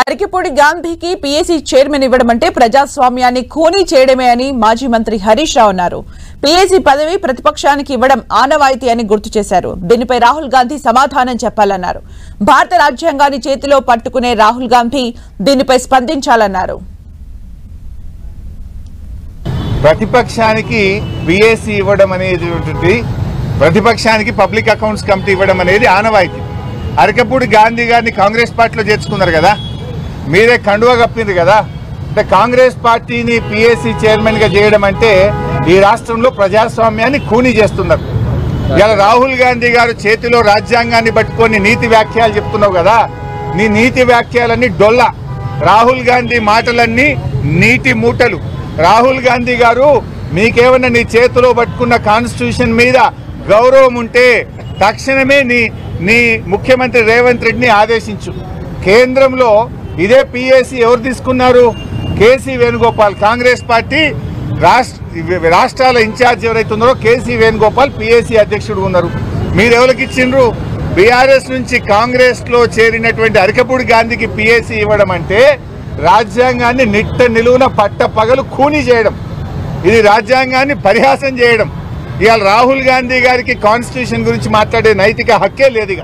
అరకిపూడి గాంధీకి PAC chairman ఇవ్వడం అంటే ప్రజాస్వామ్యాన్ని ఖూనీ చేయడమే అని మాజీ మంత్రి హరీష్ రావు అన్నారు. పీఏసీ పదవి ప్రతిపక్షానికి ఇవ్వడం ఆనవాయితీ అని గుర్తు చేశారు. దీనిపై రాహుల్ గాంధీ సమాధానం చెప్పాలన్నారు. భారత రాజ్యాంగాన్ని చేతిలో పట్టుకునే రాహుల్ గాంధీ దీనిపై స్పందించాలన్నారు. ప్రతిపక్షానికి పీఏసీ ఇవ్వడం అనేది ప్రతిపక్షానికి పబ్లిక్ అకౌంట్స్ కమిటీ ఇవ్వడం అనేది ఆనవాయితీ. అరకపూడి గాంధీ గారిని కాంగ్రెస్ పార్టీలో చేర్చుకున్నారు కదా, మీరే కండువా కప్పింది కదా. అంటే కాంగ్రెస్ పార్టీని పీఏసీ చైర్మన్ గా చేయడం అంటే ఈ రాష్ట్రంలో ప్రజాస్వామ్యాన్ని ఖూనీ చేస్తున్నారు. ఇలా రాహుల్ గాంధీ గారు చేతిలో రాజ్యాంగాన్ని పట్టుకొని నీతి వ్యాఖ్యలు చెప్తున్నావు కదా, నీ నీతి వ్యాఖ్యలన్నీ డొల్ల. రాహుల్ గాంధీ మాటలన్నీ నీటి మూటలు. రాహుల్ గాంధీ గారు, మీకేమన్నా నీ చేతిలో పట్టుకున్న కాన్స్టిట్యూషన్ మీద గౌరవం ఉంటే తక్షణమే నీ ముఖ్యమంత్రి రేవంత్ రెడ్డిని ఆదేశించు. కేంద్రంలో ఇదే పీఏసీ ఎవరు తీసుకున్నారు? కేసీ వేణుగోపాల్. కాంగ్రెస్ పార్టీ రాష్ట్రాల ఇన్ఛార్జ్ ఎవరైతే ఉన్నారో కేసీ వేణుగోపాల్ పీఏసీ అధ్యక్షుడు ఉన్నారు. మీరు ఎవరికి ఇచ్చిండ్రు? బీఆర్ఎస్ నుంచి కాంగ్రెస్ లో చేరినటువంటి అరకపూడి గాంధీకి పీఏసీ ఇవ్వడం అంటే రాజ్యాంగాన్ని నిట్ట నిలువున పట్ట పగలు ఖూనీ చేయడం, ఇది రాజ్యాంగాన్ని పరిహాసం చేయడం. ఇవాళ రాహుల్ గాంధీ గారికి కాన్స్టిట్యూషన్ గురించి మాట్లాడే నైతిక హక్కే లేదు.